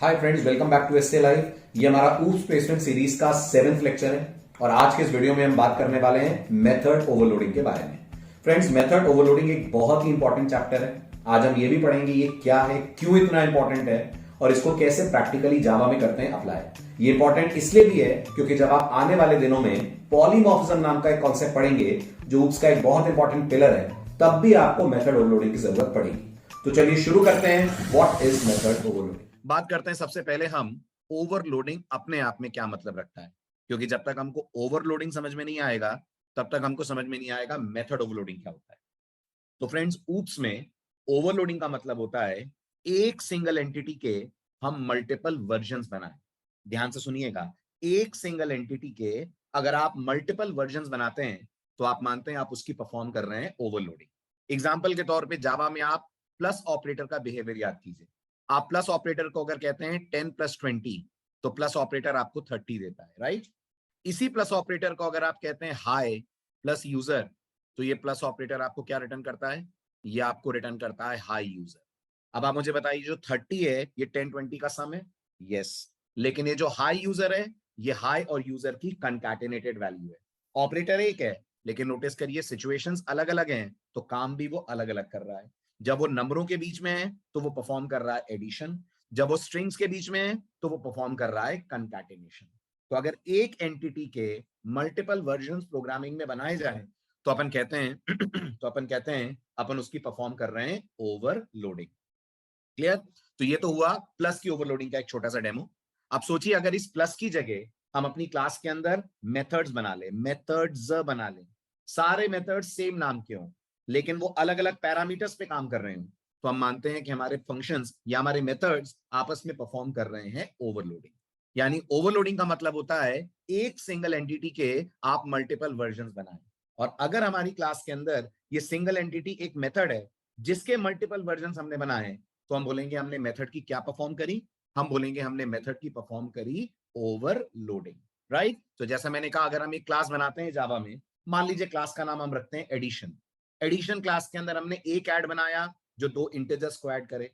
Hi friends, welcome back to SA live. ये हमारा oops placement series का 7th lecture है और आज के इस वीडियो में हम बात करने वाले हैं मेथड ओवरलोडिंग के बारे में। फ्रेंड्स, मेथड ओवरलोडिंग एक बहुत ही इंपॉर्टेंट चैप्टर है। आज हम ये भी पढ़ेंगे ये क्या है, क्यों इतना इंपॉर्टेंट है और इसको कैसे प्रैक्टिकली जावा में करते हैं अप्लाई। ये इंपॉर्टेंट इसलिए भी है क्योंकि जब आप आने वाले दिनों में पॉलीमॉर्फिज्म नाम का एक कॉन्सेप्ट पढ़ेंगे जो ऊप्स का एक बहुत इंपॉर्टेंट पिलर है, तब भी आपको मेथड ओवरलोडिंग की जरूरत पड़ेगी। तो चलिए शुरू करते हैं। What is method overloading. बात करते हैं सबसे पहले हम ओवरलोडिंग अपने आप में क्या मतलब रखता है, क्योंकि जब तक हमको ओवरलोडिंग समझ में नहीं आएगा तब तक हमको समझ में नहीं आएगा मेथड ओवरलोडिंग क्या होता है। तो फ्रेंड्स, ऊप्स में ओवरलोडिंग का मतलब होता है एक सिंगल एंटिटी के हम मल्टीपल वर्जन्स बनाएं। ध्यान से सुनिएगा, एक सिंगल एंटिटी के अगर आप मल्टीपल वर्जन्स बनाते हैं तो आप मानते हैं आप उसकी परफॉर्म कर रहे हैं ओवरलोडिंग। एग्जाम्पल के तौर पे जावा में आप प्लस ऑपरेटर का बिहेवियर याद कीजिए। आप प्लस ऑपरेटर को अगर कहते हैं 10 + 20 तो प्लस ऑपरेटर आपको 30 देता है, राइट। इसी प्लस ऑपरेटर को अगर आप कहते हैं हाई प्लस यूजर तो ये प्लस ऑपरेटर आपको क्या रिटर्न करता है, ये आपको रिटर्न करता है हाई यूजर। अब आप मुझे बताइए, जो 30 है ये 10-20 का सम है, यस। लेकिन ये जो हाई यूजर है ये हाई और यूजर की कंकैटिनेटेड वैल्यू है। ऑपरेटर एक है लेकिन नोटिस करिए सिचुएशंस अलग अलग हैं तो काम भी वो अलग अलग कर रहा है। जब वो नंबरों के बीच में है तो वो परफॉर्म कर रहा है एडिशन, जब वो स्ट्रिंग्स के बीच में है तो वो परफॉर्म कर रहा है कंकैटिनेशन। तो अगर एक एंटिटी के मल्टीपल वर्जन्स प्रोग्रामिंग में बनाए जाए तो अपन कहते हैं अपन उसकी परफॉर्म कर रहे हैं ओवरलोडिंग। क्लियर। तो ये तो हुआ प्लस की ओवरलोडिंग का एक छोटा सा डेमो। अब सोचिए अगर इस प्लस की जगह हम अपनी क्लास के अंदर मेथड्स बना ले, मेथड्स बना ले, सारे मेथड्स सेम नाम के हों लेकिन वो अलग अलग पैरामीटर्स पे काम कर रहे हो, तो हम मानते हैं कि हमारे फंक्शंस या हमारे मेथड्स आपस में परफॉर्म कर रहे हैं ओवरलोडिंग। यानी ओवरलोडिंग का मतलब होता है एक सिंगल एंटिटी के आप मल्टीपल वर्जन्स बनाएं। और अगर हमारी क्लास के अंदर ये सिंगल एंटिटी एक मेथड है जिसके मल्टीपल वर्जन्स हमने बनाए तो हम बोलेंगे हमने मेथड की क्या परफॉर्म करी, हम बोलेंगे हमने मेथड की परफॉर्म करी ओवरलोडिंग, राइट। तो जैसा मैंने कहा, अगर हम एक क्लास बनाते हैं जावा में, मान लीजिए क्लास का नाम हम रखते हैं एडिशन। एडिशन क्लास के अंदर हमने एक ऐड बनाया जो दो इंटीजर्स को ऐड करे,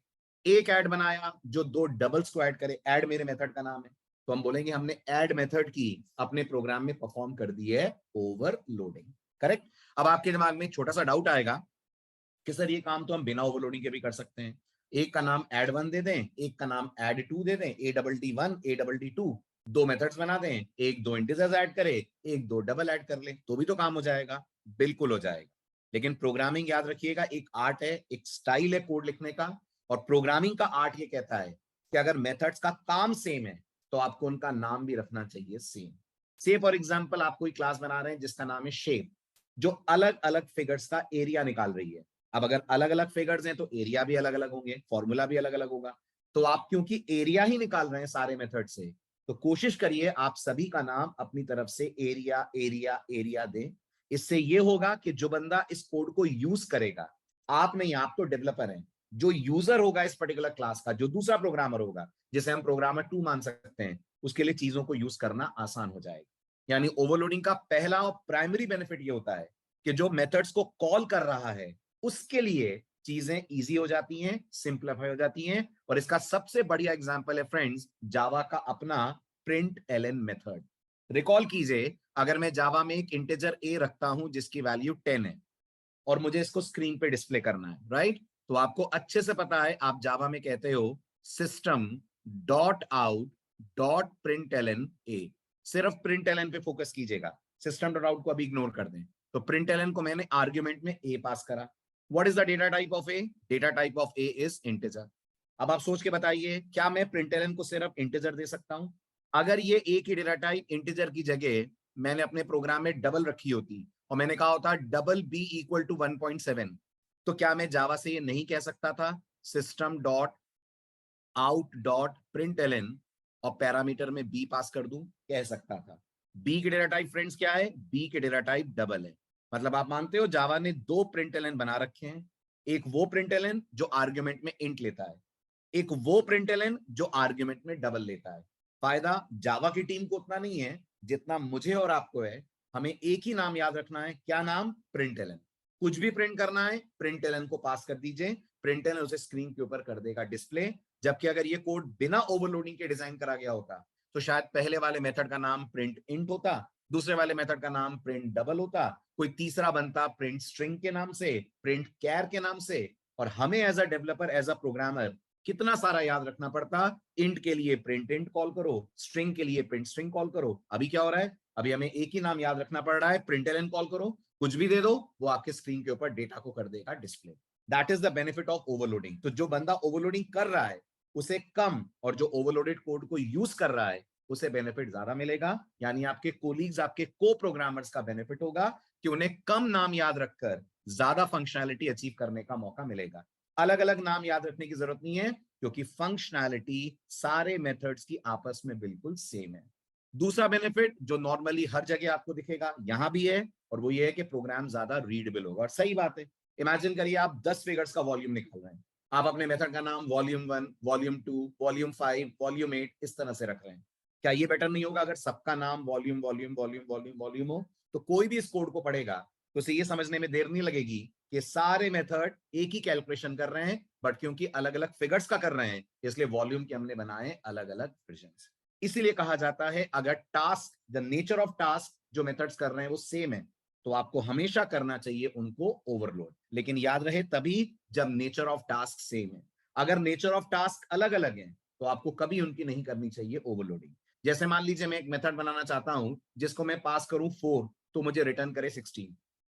एक ऐड बनाया जो दो डबल्स को ऐड करे, ऐड मेरे मेथड का नाम है, तो हम बोलेंगे हमने ऐड मेथड की अपने प्रोग्राम में परफॉर्म कर दी है ओवरलोडिंग। करेक्ट। अब आपके दिमाग में एक छोटा सा डाउट आएगा कि सर ये काम तो हम बिना ओवरलोडिंग के भी कर सकते हैं। एक का नाम एड वन दे दें, एक का नाम एड टू दे दें, ADD1 ADD2, दो मेथड्स बना दें, एक दो इंटीजर्स ऐड करे, एक दो डबल ऐड कर ले, तो भी तो काम हो जाएगा। बिल्कुल हो जाएगा। लेकिन प्रोग्रामिंग याद रखिएगा एक आर्ट है, एक स्टाइल है कोड लिखने का। और प्रोग्रामिंग का आर्ट ये कहता है कि अगर मेथड्स का काम सेम है तो आपको उनका नाम भी रखना चाहिए सेम। से फॉर एग्जाम्पल आप कोई क्लास बना रहे हैं जिसका नाम है शेप, जो अलग अलग फिगर्स का एरिया निकाल रही है। अब अगर अलग अलग फिगर्स हैं तो एरिया भी अलग अलग होंगे, फॉर्मूला भी अलग अलग होगा। तो आप क्योंकि एरिया ही निकाल रहे हैं सारे मेथड से, तो कोशिश करिए आप सभी का नाम अपनी तरफ से एरिया एरिया एरिया दें। इससे ये होगा कि जो बंदा इस कोड को यूज करेगा, आप नहीं, आप तो डेवलपर हैं, जो यूजर होगा इस पर्टिकुलर क्लास का, जो दूसरा प्रोग्रामर होगा जिसे हम प्रोग्रामर 2 मान सकते हैं, उसके लिए चीजों को यूज करना आसान हो जाएगा। यानी ओवरलोडिंग का पहला और प्राइमरी बेनिफिट ये होता है कि जो मेथड्स को कॉल कर रहा है उसके लिए चीजें इजी हो जाती हैं, सिंप्लीफाई हो जाती हैं। और इसका सबसे बढ़िया एग्जांपल है फ्रेंड्स जावा का अपना प्रिंट एलन मेथड। रिकॉल कीजिए, अगर मैं जावा में एक इंटीजर ए रखता हूं जिसकी वैल्यू 10 है और मुझे इसको स्क्रीन पे डिस्प्ले करना है, राइट। तो आपको अच्छे से पता है, आप जावा में कहते हो system dot out dot print ln a. सिर्फ प्रिंट एलन पे फोकस कीजिएगा, सिस्टम डॉट आउट को अभी इग्नोर कर दें। तो प्रिंट एलन को मैंने आर्ग्यूमेंट में ए पास करा। What is the data type of A? Data type of A is integer. अब आप सोच के बताइए, क्या मैं प्रिंट एलन को सिर्फ इंटीजर दे सकता हूं? अगर ये ए की डेटा टाइप इंटीजर की जगह मैंने अपने प्रोग्राम में डबल रखी होती और मैंने कहा होता डबल बी इक्वल टू 1.7, तो क्या मैं जावा से ये नहीं कह सकता था system dot out dot print ln और पैरामीटर में बी पास कर दूं? कह सकता था। बी की डेटा टाइप फ्रेंड्स क्या है? बी की डेटा टाइप डबल है। मतलब आप मानते हो जावा ने दो प्रिंट एलन बना रखे हैं, एक वो प्रिंट एलन जो आर्ग्यूमेंट में इंट लेता है, एक वो प्रिंट एलन जो आर्ग्यूमेंट में डबल लेता है। फायदा जावा की टीम को उतना नहीं है जितना मुझे और आपको है। हमें एक ही नाम याद रखना है, क्या नाम? Print ln. कुछ भी प्रिंट करना है प्रिंट एलन को पास कर दीजिए, प्रिंट एलन उसे स्क्रीन के ऊपर कर देगा डिस्प्ले। जबकि अगर ये कोड बिना ओवरलोडिंग के डिजाइन करा गया होता तो शायद पहले वाले मेथड का नाम प्रिंट इंट होता, दूसरे वाले मेथड का नाम प्रिंट डबल होता, कोई तीसरा बनता प्रिंट स्ट्रिंग के नाम से, प्रिंट कैर के नाम से, और हमें as a developer, as a programmer कितना सारा याद रखना पड़ता, इंट के लिए प्रिंट इंट कॉल करो, स्ट्रिंग के लिए प्रिंट स्ट्रिंग कॉल करो। अभी क्या हो रहा है, अभी हमें एक ही नाम याद रखना पड़ रहा है, प्रिंट एलन कॉल करो, कुछ भी दे दो, वो आपके स्क्रीन के ऊपर डेटा को कर देगा display. That is the benefit of overloading. तो जो बंदा ओवरलोडिंग कर रहा है उसे कम, और जो ओवरलोडेड कोड को यूज कर रहा है उसे बेनिफिट ज्यादा मिलेगा। यानी आपके कोलीग्स, आपके को प्रोग्रामर्स का बेनिफिट होगा कि उन्हें कम नाम याद रखकर ज्यादा फंक्शनैलिटी अचीव करने का मौका मिलेगा। अलग अलग नाम याद रखने की जरूरत नहीं है, क्योंकि फंक्शनैलिटी सारे मेथड्स की आपस में बिल्कुल सेम है। दूसरा बेनिफिट जो नॉर्मली हर जगह आपको दिखेगा, यहां भी है, और वो ये है कि प्रोग्राम ज्यादा रीडेबल होगा। और सही बात है, इमेजिन करिए आप 10 फिगर्स का वॉल्यूम निकाल रहे हैं, आप अपने मेथड का नाम वॉल्यूम 1, वॉल्यूम 2, वॉल्यूम 5, वॉल्यूम 8 इस तरह से रख रहे हैं। क्या ये बेटर नहीं होगा अगर सबका नाम volume volume volume volume volume हो? तो कोई भी इस कोड को पढ़ेगा तो उसे ये समझने में देर नहीं लगेगी कि सारे मेथड एक ही कैलकुलेशन कर रहे हैं, बट क्योंकि अलग अलग फिगर्स का कर रहे हैं इसलिए वॉल्यूम के हमने बनाए अलग अलग वर्जन्स। इसीलिए कहा जाता है अगर task, the nature of task जो मेथड्स कर रहे हैं वो सेम है तो आपको हमेशा करना चाहिए उनको ओवरलोड। लेकिन याद रहे तभी जब नेचर ऑफ टास्क सेम है। अगर नेचर ऑफ टास्क अलग अलग है तो आपको कभी उनकी नहीं करनी चाहिए ओवरलोडिंग। जैसे मान लीजिए मैं एक मेथड बनाना चाहता हूं जिसको मैं पास करूं 4 तो मुझे रिटर्न करे 16।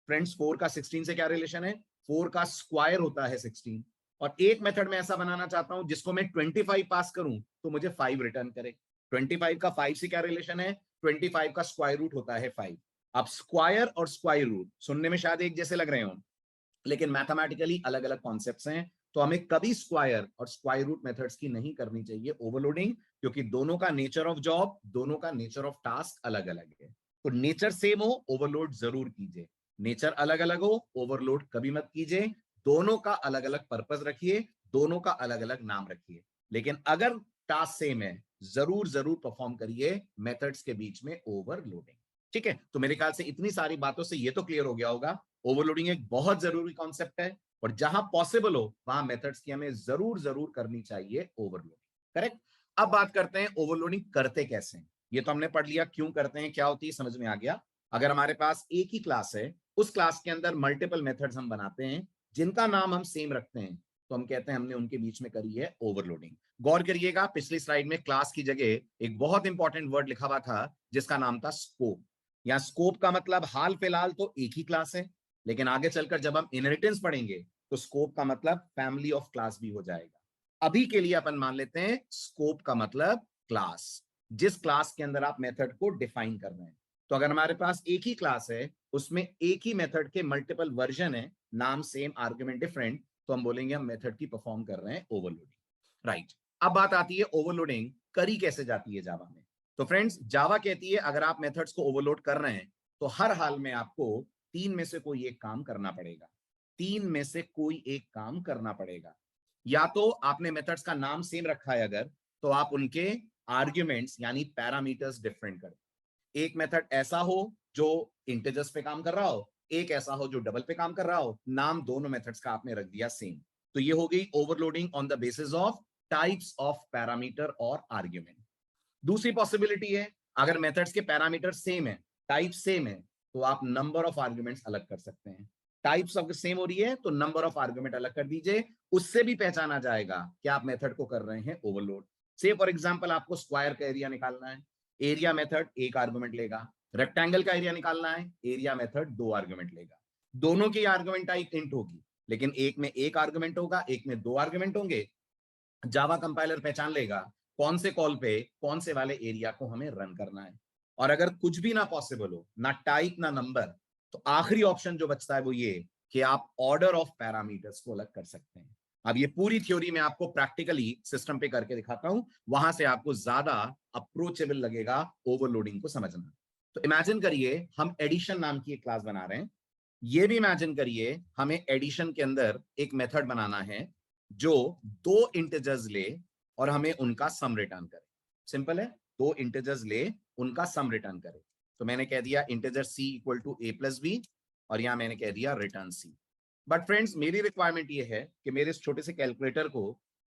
फ्रेंड्स 4 का 16 से क्या रिलेशन है? 4 का स्क्वायर होता है 16। और एक मेथड में ऐसा बनाना चाहता हूं जिसको मैं 25 पास करूं तो मुझे 5 रिटर्न करे। 25 का 5 से क्या रिलेशन है? 25 का स्क्वायर रूट होता है 5। अब स्क्वायर और स्क्वायर रूट सुनने में शायद एक जैसे लग रहे हो, लेकिन मैथमेटिकली अलग अलग कॉन्सेप्ट्स हैं। तो हमें कभी स्क्वायर और स्क्वायर रूट मेथड्स की नहीं करनी चाहिए ओवरलोडिंग, क्योंकि दोनों का नेचर ऑफ जॉब, दोनों का नेचर ऑफ टास्क अलग अलग है। तो नेचर सेम हो ओवरलोड जरूर कीजिए, नेचर अलग अलग हो ओवरलोड कभी मत कीजिए। दोनों का अलग अलग पर्पस रखिए, दोनों का अलग अलग नाम रखिए, लेकिन अगर टास्क सेम है जरूर जरूर परफॉर्म करिए मेथड्स के बीच में ओवरलोडिंग। ठीक है, तो मेरे ख्याल से इतनी सारी बातों से ये तो क्लियर हो गया होगा ओवरलोडिंग एक बहुत जरूरी कॉन्सेप्ट है, और जहां पॉसिबल हो वहां मेथड्स की हमें जरूर जरूर करनी चाहिए ओवरलोडिंग। करेक्ट। अब बात करते हैं ओवरलोडिंग करते कैसे हैं। ये तो हमने पढ़ लिया क्यों करते हैं, क्या होती है, समझ में आ गया। अगर हमारे पास एक ही क्लास है, उस क्लास के अंदर मल्टीपल मेथड्स हम बनाते हैं जिनका नाम हम सेम रखते हैं, तो हम कहते हैं हमने उनके बीच में करी है ओवरलोडिंग। गौर करिएगा पिछली स्लाइड में क्लास की जगह एक बहुत इंपॉर्टेंट वर्ड लिखा हुआ था जिसका नाम था स्कोप। या स्कोप का मतलब हाल फिलहाल तो एक ही क्लास है, लेकिन आगे चलकर जब हम इनहेरिटेंस पढ़ेंगे तो स्कोप का मतलब फैमिली ऑफ क्लास भी हो जाएगा। अभी के लिए अपन मान लेते हैं स्कोप का मतलब क्लास, जिस क्लास के अंदर आप मेथड को डिफाइन कर रहे हैं। तो अगर हमारे पास एक ही क्लास है, उसमें एक ही मेथड के मल्टीपल वर्जन है, नाम सेम आर्गुमेंट डिफरेंट, तो हम बोलेंगे हम मेथड की परफॉर्म कर रहे हैं ओवरलोडिंग। राइट। अब बात आती है ओवरलोडिंग करी कैसे जाती है जावा में। तो फ्रेंड्स जावा कहती है अगर आप मेथड्स को ओवरलोड कर रहे हैं तो हर हाल में आपको 3 में से कोई एक काम करना पड़ेगा। 3 में से कोई एक काम करना पड़ेगा। या तो आपने मेथड्स का नाम सेम रखा है अगर, तो आप उनके आर्ग्यूमेंट्स यानी पैरामीटर्स डिफरेंट कर। एक मेथड ऐसा हो जो इंटीजर्स पे काम कर रहा हो, एक ऐसा हो जो डबल पे काम कर रहा हो, नाम दोनों मेथड्स का आपने रख दिया सेम। तो ये हो गई overloading on the basis of types of parameter और आर्ग्यूमेंट। दूसरी पॉसिबिलिटी है अगर मेथड्स के पैरामीटर सेम है, टाइप सेम है, तो आप नंबर ऑफ आर्ग्यूमेंट्स अलग कर सकते हैं। टाइप्स अगर सेम हो रही है तो नंबर ऑफ आर्ग्यूमेंट अलग कर दीजिए, उससे भी पहचाना जाएगा कि आप मेथड को कर रहे हैं ओवरलोड। से फॉर एग्जांपल आपको स्क्वायर का एरिया निकालना है, एरिया मेथड एक आर्गुमेंट लेगा। रेक्टेंगल का एरिया निकालना है, एरिया मेथड 2 आर्गुमेंट लेगा। दोनों की आर्गुमेंट टाइप इंट होगी, लेकिन एक में एक आर्गुमेंट होगा, एक में 2 आर्गुमेंट होंगे। जावा कंपाइलर पहचान लेगा कौन से कॉल पे कौन से वाले एरिया को हमें रन करना है। और अगर कुछ भी ना पॉसिबल हो, ना टाइप ना नंबर, तो आखिरी ऑप्शन जो बचता है वो ये कि आप ऑर्डर ऑफ पैरामीटर्स को अलग कर सकते हैं। अब ये पूरी थ्योरी में आपको प्रैक्टिकली सिस्टम पे करके दिखाता हूं, वहां से आपको ज्यादा अप्रोचेबल लगेगा ओवरलोडिंग को समझना। तो इमेजिन करिए हम एडिशन नाम की एक क्लास बना रहे हैं। ये भी इमेजिन करिए हमें एडिशन के अंदर एक मेथड बनाना है जो 2 इंटीजर्स ले और हमें उनका सम रिटर्न करे। सिंपल है, 2 इंटीजर्स ले उनका सम रिटर्न करे। तो मैंने कह दिया integer c equal to a plus B, और यहां मैंने कह दिया रिटर्न c। बट फ्रेंड्स मेरी रिक्वायरमेंट ये है कि मेरे इस छोटे से कैलकुलेटर को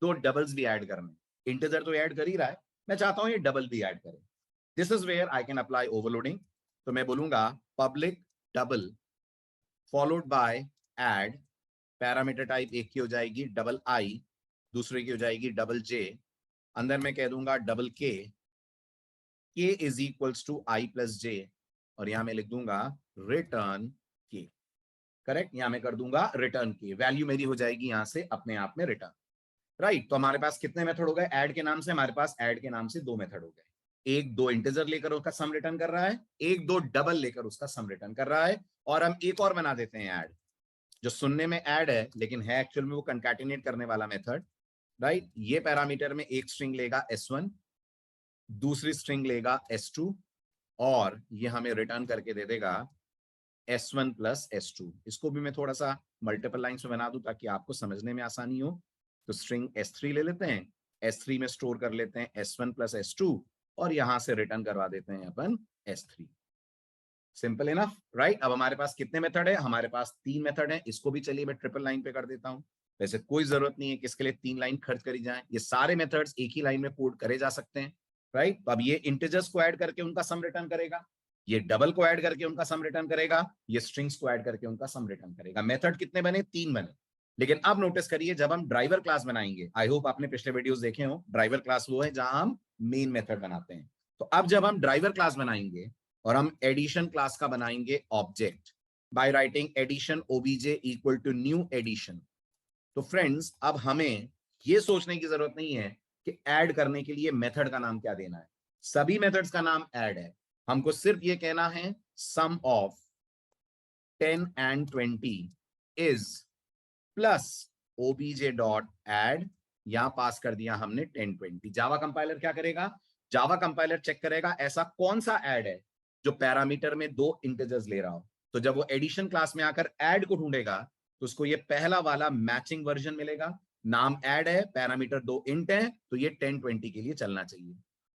दो डबल्स भी ऐड करने, इंटीजर तो ऐड कर ही रहा है, मैं चाहता हूं ये डबल भी ऐड करे। This is where I can apply overloading. तो मैं बोलूंगा public double followed by add, parameter type एक की हो जाएगी डबल आई, दूसरे की हो जाएगी डबल जे, अंदर मैं कह दूंगा double k is equals to i plus j, और यहां मैं लिख दूंगा रिटर्न के। करेक्ट, यहां मैं कर दूंगा रिटर्न के, वैल्यू मेरी हो जाएगी यहां से अपने आप में रिटर्न। राइट, तो हमारे पास कितने मेथड हो गए ऐड के नाम से? हमारे पास ऐड के नाम से दो मेथड हो गए, एक दो इंटीजर लेकर उसका सम रिटर्न कर रहा है, एक दो डबल लेकर उसका सम रिटर्न कर रहा है। और हम एक और बना देते हैं ऐड, जो सुनने में ऐड है लेकिन है एक्चुअल में वो कंकैटिनेट करने वाला मेथड। राइट, ये पैरामीटर में एक स्ट्रिंग लेगा s1, दूसरी स्ट्रिंग लेगा s2, और ये हमें रिटर्न करके दे देगा s1 प्लस s2। इसको भी मैं थोड़ा सा मल्टीपल लाइन्स में बना दूं ताकि आपको समझने में आसानी हो। तो स्ट्रिंग s3 ले लेते हैं, s3 में स्टोर कर लेते हैं s1 प्लस s2, और यहां से रिटर्न करवा देते हैं अपन s3। Simple enough, right. अब हमारे पास कितने मेथड है? हमारे पास तीन मेथड है। इसको भी चलिए मैं ट्रिपल लाइन पे कर देता हूं। वैसे कोई जरूरत नहीं है कि इसके लिए तीन लाइन खर्च करी जाए, ये सारे मेथड्स एक ही लाइन में कोड करे जा सकते हैं। राइट, तो अब ये इंटीजर्स को ऐड करके उनका सम रिटर्न करेगा, ये डबल को ऐड करके उनका सम रिटर्न करेगा, ये स्ट्रिंग्स को ऐड करके उनका सम रिटर्न करेगा। मेथड कितने बने? तीन बने। लेकिन अब नोटिस करिए, जब हम ड्राइवर क्लास बनाएंगे, आई होप आपने पिछले वीडियोस देखे हो, ड्राइवर क्लास वो है जहां हम मेन मेथड बनाते हैं। तो अब जब हम ड्राइवर क्लास बनाएंगे और हम एडिशन क्लास का बनाएंगे object by writing addition obj equal to new addition. तो फ्रेंड्स, अब हमें ये सोचने की जरूरत नहीं है कि ऐड करने के लिए मेथड का नाम क्या देना है, सभी मेथड्स का नाम ऐड है। हमको सिर्फ ये कहना है sum of 10 and 20 is plus obj dot add, यहां पास कर दिया हमने 10 20। जावा कंपाइलर क्या करेगा? जावा कंपाइलर चेक करेगा ऐसा कौन सा ऐड है जो पैरामीटर में दो इंटीजर्स ले रहा हो। तो जब वो एडिशन क्लास में आकर ऐड को ढूंढेगा तो उसको ये पहला वाला मैचिंग वर्जन मिलेगा, नाम ऐड है, पैरामीटर दो इंट है, तो ये 10 20 के लिए चलना चाहिए।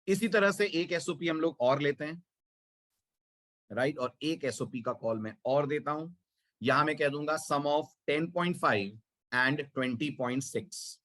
इसी तरह से एक एसओपी हम लोग और लेते हैं, राइट, और एक एसओपी का कॉल मैं और देता हूं। यहां मैं कह दूंगा सम ऑफ 10.5 एंड 20.6।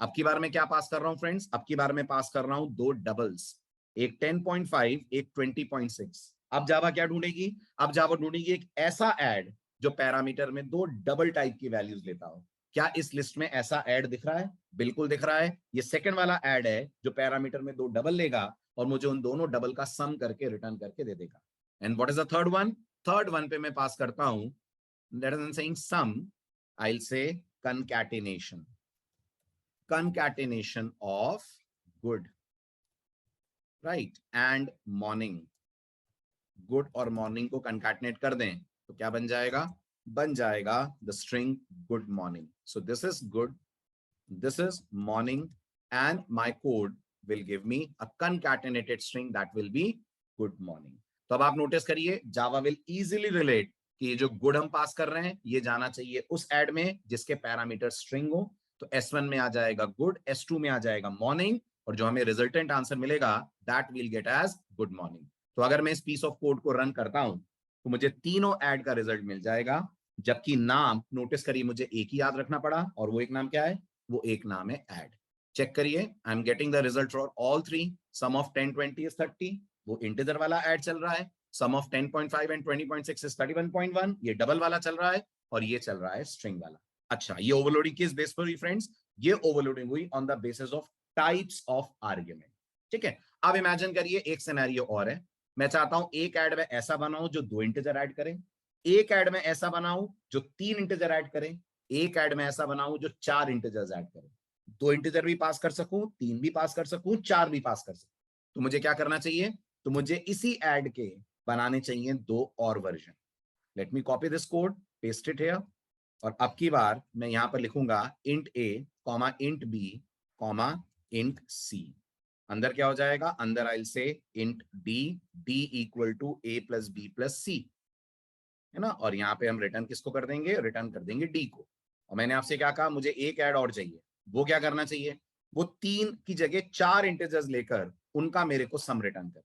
अब की बार मैं क्या पास कर रहा हूं फ्रेंड्स? अब की बार मैं पास कर रहा हूं दो डबल्स, एक 10.5 एक 20.6। अब जावा क्या ढूंढेगी? अब जावा ढूंढेगी एक ऐसा ऐड जो पैरामीटर में दो डबल टाइप की वैल्यूज लेता हो। क्या इस लिस्ट में ऐसा ऐड दिख रहा है? बिल्कुल दिख रहा है। ये सेकंड वाला ऐड है जो पैरामीटर में दो डबल लेगा और मुझे उन दोनों डबल का सम करके रिटर्न करके दे देगा। And what is the third one? Third one पे मैं पास करता हूं, rather than saying sum, I'll say concatenation. Concatenation of good, right, and morning. Good और मॉर्निंग को कंकैटिनेट कर दें तो क्या बन जाएगा? बन जाएगा the string good morning. So this is good, this is morning, and my code will give me a concatenated string that will be good morning. तो अब आप नोटिस करिए, जावा विल इजीली रिलेट कि ये जो गुड हम पास कर रहे हैं ये जाना चाहिए उस ऐड में जिसके पैरामीटर स्ट्रिंग हो। तो S1 में आ जाएगा गुड, S2 में आ जाएगा मॉर्निंग, और जो हमें रिजल्टेंट आंसर मिलेगा that will get as good morning. तो अगर मैं इस पीस ऑफ कोड को रन करता हूं तो मुझे तीनों ऐड का रिजल्ट मिल जाएगा, जबकि नाम नोटिस करिए मुझे एक ही याद रखना पड़ा, और वो एक नाम क्या है? वो एक नाम है ऐड। चेक करिए, I am getting the result for all three. Sum of 10 20 is 30, वो इंटीजर वाला ऐड चल रहा है। सम ऑफ 10.5 एंड 20.6 इज 31.1, ये डबल वाला चल रहा है, और ये चल रहा है स्ट्रिंग वाला। अच्छा, ये ओवरलोडिंग किस बेस पर हुई फ्रेंड्स? ये ओवरलोडिंग हुई on the basis of types of argument. ठीक है, अब इमेजिन करिए एक सिनेरियो और है। मैं चाहता हूं एक ऐड में ऐसा बनाऊं जो दो इंटीजर ऐड करे, एक ऐड में ऐसा बनाऊं जो तीन इंटीजर ऐड करे, एक ऐड में ऐसा बनाऊं जो चार इंटीजर्स ऐड करे। दो इंटीजर भी पास कर सकूं, तीन भी पास कर सकूं, चार भी पास कर सकूं। तो मुझे क्या करना चाहिए? तो मुझे इसी ऐड के बनाने चाहिए दो और version. Let me copy this code, paste it here, और अब की बार मैं यहां पर लिखूंगा int a comma int b comma int c. अंदर क्या हो जाएगा? अंदर I will say int d, d equal to a plus b plus c, है ना। और यहाँ पे हम रिटर्न किसको कर देंगे? रिटर्न कर देंगे डी को। और मैंने आपसे क्या कहा? मुझे एक ऐड और चाहिए। वो क्या करना चाहिए? वो तीन की जगह चार इंटीजर्स लेकर उनका मेरे को सम रिटर्न कर।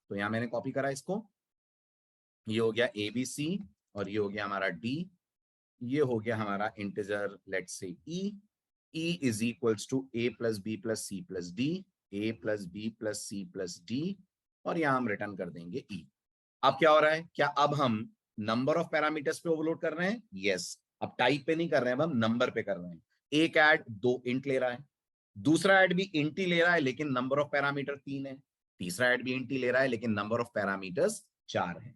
तो यहाँ मैंने कॉपी करा इसको, ये हो गया ए बी सी, और ये हो गया हमारा डी, ये हो गया हमारा integer let's say E, E is equals to a plus b plus c plus d, a plus b plus c plus d, और यहां हम रिटर्न कर देंगे E। अब क्या हो रहा है, क्या अब हम नंबर ऑफ पैरामीटर्स पे ओवरलोड कर रहे हैं? यस। अब टाइप पे नहीं कर रहे हैं, अब हम नंबर पे कर रहे हैं। एक ऐड 2 इंट ले रहा है, दूसरा ऐड भी इंट ही ले रहा है लेकिन नंबर ऑफ पैरामीटर 3 है, तीसरा ऐड भी इंट ही ले रहा है लेकिन नंबर ऑफ पैरामीटर्स 4 है।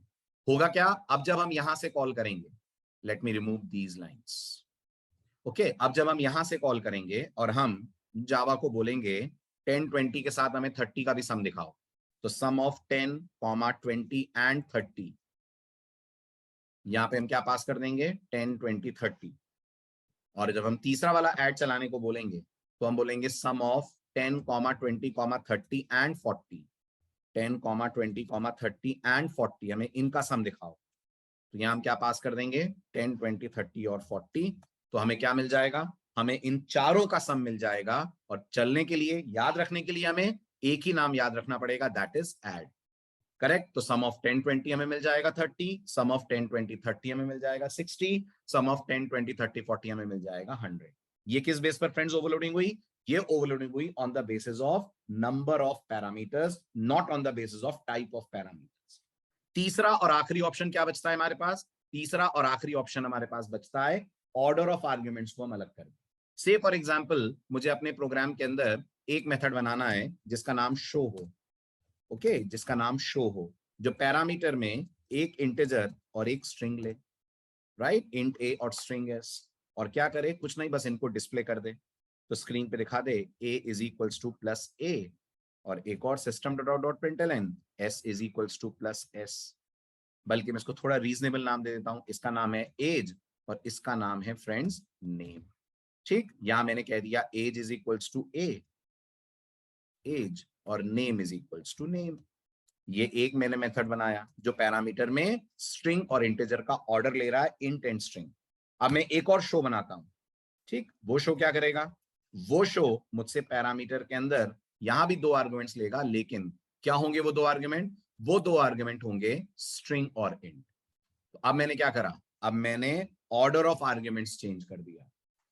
होगा क्या, अब जब हम यहां से कॉल करेंगे, let me remove these lines. Okay, अब जब हम यहां से कॉल करेंगे और हम जावा को बोलेंगे 10 20 के साथ हमें 30 का भी सम दिखाओ, तो सम ऑफ 10, 20 एंड 30, यहां पे हम क्या पास कर देंगे 10 20 30। और जब हम तीसरा वाला ऐड चलाने को बोलेंगे तो हम बोलेंगे सम ऑफ 10, 20, 30 एंड 40, 10, 20, 30 एंड 40, हमें इनका सम दिखाओ। तो यहां हम क्या पास कर देंगे 10, 20, 30 और 40। तो हमें क्या मिल जाएगा, हमें इन चारों का सम मिल जाएगा। और चलने के लिए, याद रखने के लिए हमें एक ही नाम याद रखना पड़ेगा, दैट इज ऐड। करेक्ट। तो सम ऑफ 10 20 हमें मिल जाएगा 30, सम ऑफ 10 20 30 हमें मिल जाएगा 60, सम ऑफ 10 20 30 40 हमें मिल जाएगा 100। ये किस बेस पर फ्रेंड्स ओवरलोडिंग हुई? ये ओवरलोडिंग हुई on the basis of number of parameters, not on the basis of type of parameters. तीसरा और आखिरी ऑप्शन क्या बचता है हमारे पास? तीसरा और आखिरी ऑप्शन हमारे पास बचता है ऑर्डर ऑफ आर्ग्यूमेंट्स को हम अलग करें। से फॉर एग्जांपल मुझे अपने प्रोग्राम के अंदर एक मेथड बनाना है जिसका नाम शो हो। ओके, जिसका नाम शो हो, जो पैरामीटर में एक इंटीजर और एक स्ट्रिंग ले, राइट, इंट ए और स्ट्रिंग एस, और क्या करे, कुछ नहीं, बस इनको डिस्प्ले कर दे। तो स्क्रीन पे दिखा दे a is equals to plus a, और एक और system dot dot println s is equals to plus s. बल्कि मैं इसको थोड़ा रीजनेबल नाम दे देता हूं, इसका नाम है एज और इसका नाम है फ्रेंड्स नेम। ठीक, यहां मैंने कह दिया age is equals to a, age, और name is equals to name. ये एक मैंने मेथड बनाया जो पैरामीटर में स्ट्रिंग और इंटीजर का ऑर्डर ले रहा है, इंट एंड स्ट्रिंग। अब मैं एक और शो बनाता हूं। ठीक, वो शो क्या करेगा, वो शो मुझसे पैरामीटर के अंदर यहां भी 2 आर्गुमेंट्स लेगा, लेकिन क्या होंगे वो 2 आर्गुमेंट? वो 2 आर्गुमेंट होंगे स्ट्रिंग और इंट। तो अब मैंने क्या करा, अब मैंने ऑर्डर ऑफ आर्गुमेंट्स चेंज कर दिया।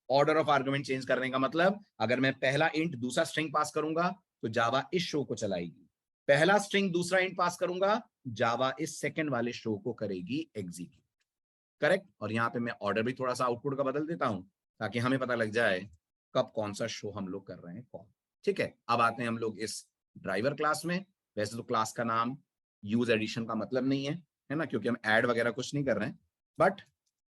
ऑर्डर ऑफ आर्गुमेंट चेंज करने का मतलब, अगर मैं पहला इंट दूसरा स्ट्रिंग पास करूंगा तो जावा इस शो को चलाएगी, पहला स्ट्रिंग दूसरा इंट पास करूंगा, जावा इस सेकंड वाले शो को करेगी एग्जीक्यूट। करेक्ट। और यहां पे मैं ऑर्डर भी थोड़ा सा आउटपुट का बदल देता हूं ताकि हमें पता लग जाए कब कौन सा शो हम लोग कर रहे हैं कॉल। ठीक है, अब आते हैं हम लोग इस ड्राइवर क्लास में। वैसे तो क्लास का नाम यूज एडिशन का मतलब नहीं है ना, क्योंकि हम ऐड वगैरह कुछ नहीं कर रहे हैं, but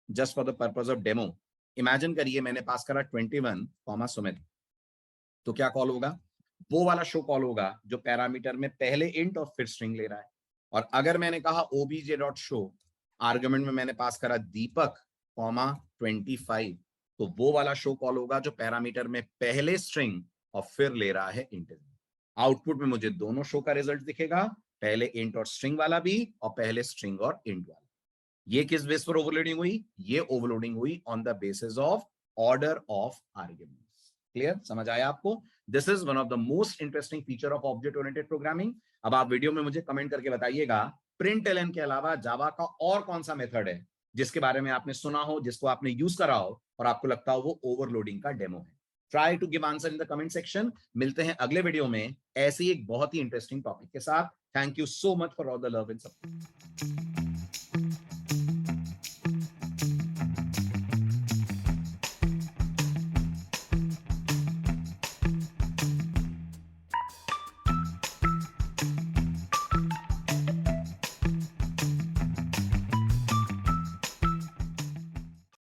just for the purpose of demo, imagine करिए मैंने पास करा 21, सुमित, तो क्या कॉल होगा? वो वाला शो कॉल होगा जो पैरामीटर में पहले इंट और फिर स्ट्रिंग ले रहा है। और अगर मैंने कहा obj.show, आर्गुमेंट में मैंने पास करा दीपक, 25, तो वो वाला शो कॉल होगा जो पैरामीटर में पहले स्ट्रिंग और फिर ले रहा है इंटीजर। आउटपुट में मुझे दोनों शो का रिजल्ट दिखेगा, पहले इंट और स्ट्रिंग वाला भी और पहले स्ट्रिंग और इंट वाला। ये किस बेस पर ओवरलोडिंग हुई? ये ओवरलोडिंग हुई on the basis of order of arguments. Clear, समझ आया आपको? This is one of the most interesting feature of object oriented programming. अब आप वीडियो में मुझे कमेंट करके बताइएगा प्रिंटलन के अलावा जावा का और कौन सा मेथड है जिसके बारे में आपने सुना हो, जिसको आपने यूज करा हो और आपको लगता हो वो ओवरलोडिंग का डेमो है। Try to give answer in the comment section. मिलते हैं अगले वीडियो में ऐसे ही एक बहुत ही इंटरेस्टिंग टॉपिक के साथ। Thank you so much for all the love and support.